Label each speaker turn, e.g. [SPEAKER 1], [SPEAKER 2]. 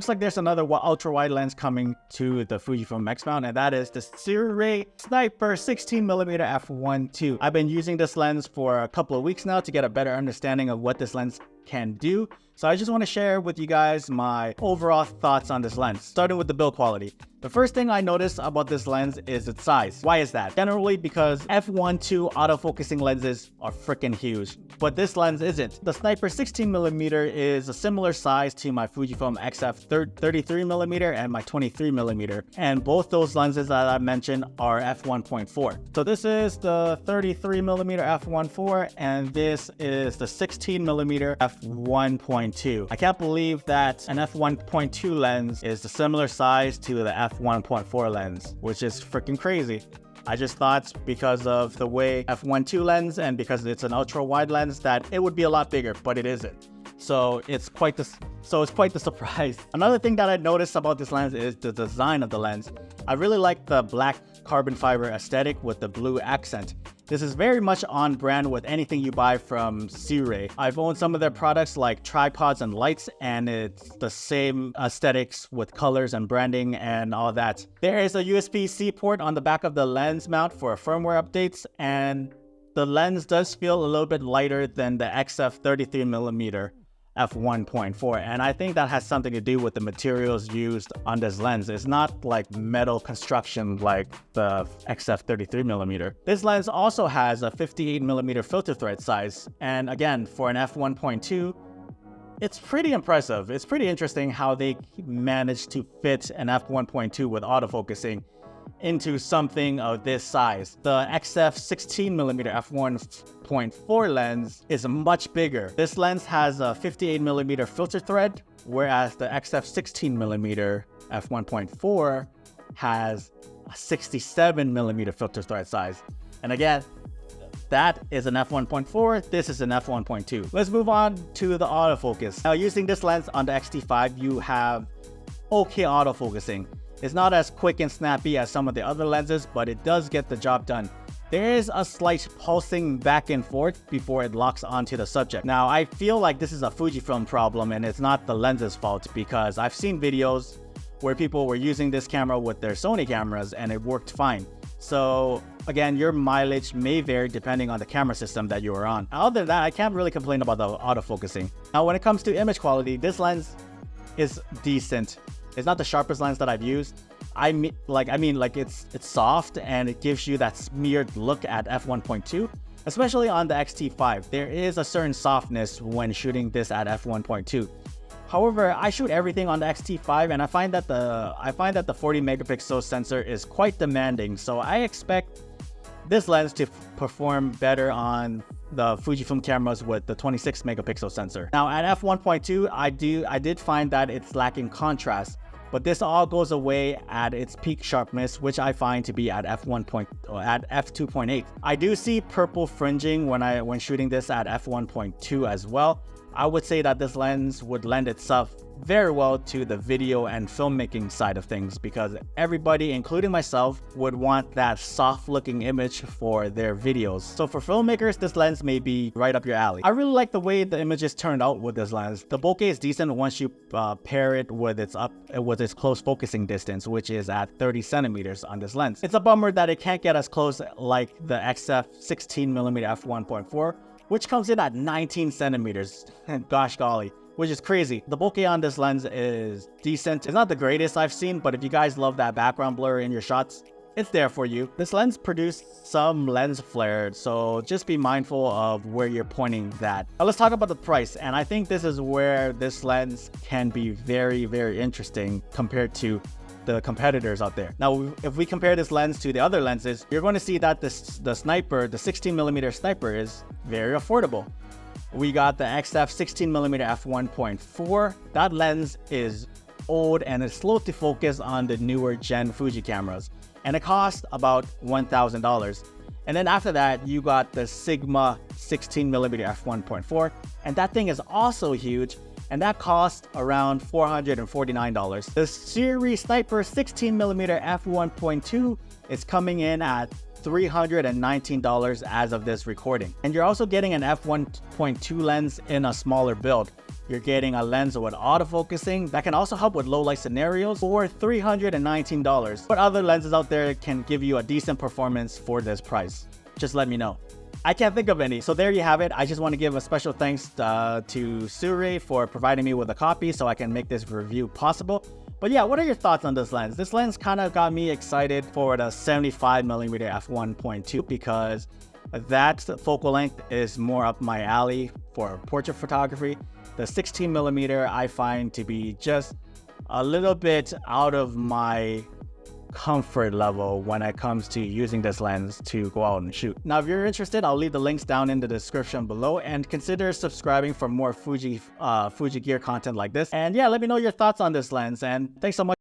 [SPEAKER 1] Looks like there's another ultra wide lens coming to the Fujifilm X mount, and that is the Sirui Sniper 16mm F1.2. I've been using this lens for a couple of weeks now to get a better understanding of what this lens can do. So I just want to share with you guys my overall thoughts on this lens, starting with the build quality. The first thing I noticed about this lens is its size. Why is that? Generally because f1.2 autofocusing lenses are freaking huge, but this lens isn't. The Sniper 16mm is a similar size to my Fujifilm XF 33mm and my 23mm, and both those lenses that I mentioned are f1.4. So this is the 33mm f1.4 and this is the 16mm f1.2. I can't believe that an f1.2 lens is the similar size to the f1.4 lens, which is freaking crazy. I just thought because of the way f1.2 lens and because it's an ultra wide lens that it would be a lot bigger, but it isn't. So it's quite the surprise. Another thing that I noticed about this lens is the design of the lens. I really like the black carbon fiber aesthetic with the blue accent. This is very much on brand with anything you buy from Sirui. I've owned some of their products like tripods and lights, and it's the same aesthetics with colors and branding and all that. There is a USB-C port on the back of the lens mount for firmware updates, and the lens does feel a little bit lighter than the XF 33mm f1.4, and I think that has something to do with the materials used on this lens. It's not like metal construction like the XF 33mm. This lens also has a 58mm filter thread size, and again, for an f1.2, it's pretty impressive. It's pretty interesting how they managed to fit an f1.2 with autofocusing into something of this size. The XF 16mm f1.4 lens is much bigger. This lens has a 58mm filter thread, whereas the XF 16mm f1.4 has a 67mm filter thread size. And again, that is an f1.4, this is an f1.2. Let's move on to the autofocus. Now, using this lens on the X-T5, you have okay autofocusing. It's not as quick and snappy as some of the other lenses, but it does get the job done. There is a slight pulsing back and forth before it locks onto the subject. Now, I feel like this is a Fujifilm problem and it's not the lens's fault, because I've seen videos where people were using this camera with their Sony cameras and it worked fine. So again, your mileage may vary depending on the camera system that you are on. Other than that, I can't really complain about the autofocusing. Now, when it comes to image quality, this lens is decent. It's not the sharpest lens that I've used. I mean, it's soft and it gives you that smeared look at f1.2, especially on the X-T5. There is a certain softness when shooting this at f1.2. However, I shoot everything on the X-T5 and I find that the 40 megapixel sensor is quite demanding. So I expect this lens to perform better on the Fujifilm cameras with the 26 megapixel sensor. Now at f1.2, I did find that it's lacking contrast, but this all goes away at its peak sharpness, which I find to be at f2.8. I do see purple fringing when shooting this at f1.2 as well. I would say that this lens would lend itself very well to the video and filmmaking side of things, because everybody, including myself, would want that soft looking image for their videos. So for filmmakers, this lens may be right up your alley. I really like the way the images turned out with this lens. The bokeh is decent once you pair it with its close focusing distance, which is at 30 centimeters on this lens. It's a bummer that it can't get as close like the XF 16mm f1.4, which comes in at 19 centimeters. Gosh golly, which is crazy. The bokeh on this lens is decent. It's not the greatest I've seen, but if you guys love that background blur in your shots, it's there for you. This lens produced some lens flare, so just be mindful of where you're pointing that. Now let's talk about the price, and I think this is where this lens can be very, very interesting compared to the competitors out there. Now, if we compare this lens to the other lenses, you're going to see that the 16mm Sniper is very affordable. We got the XF 16mm f1.4. That lens is old and it's slow to focus on the newer gen Fuji cameras, and it costs about $1,000. And then after that, you got the Sigma 16mm f1.4, and that thing is also huge, and that cost around $449. The Sirui Sniper 16mm f1.2 is coming in at $319 as of this recording. And you're also getting an f1.2 lens in a smaller build. you're getting a lens with autofocusing that can also help with low light scenarios for $319. What other lenses out there can give you a decent performance for this price? Just let me know. I can't think of any. So there you have it. I just want to give a special thanks to Sirui for providing me with a copy so I can make this review possible. But yeah, what are your thoughts on this lens? This lens kind of got me excited for the 75mm f1.2 because that focal length is more up my alley for portrait photography. The 16mm I find to be just a little bit out of my comfort level when it comes to using this lens to go out and shoot. Now, if you're interested, I'll leave the links down in the description below, and consider subscribing for more Fuji gear content like this. And yeah, let me know your thoughts on this lens, and thanks so much.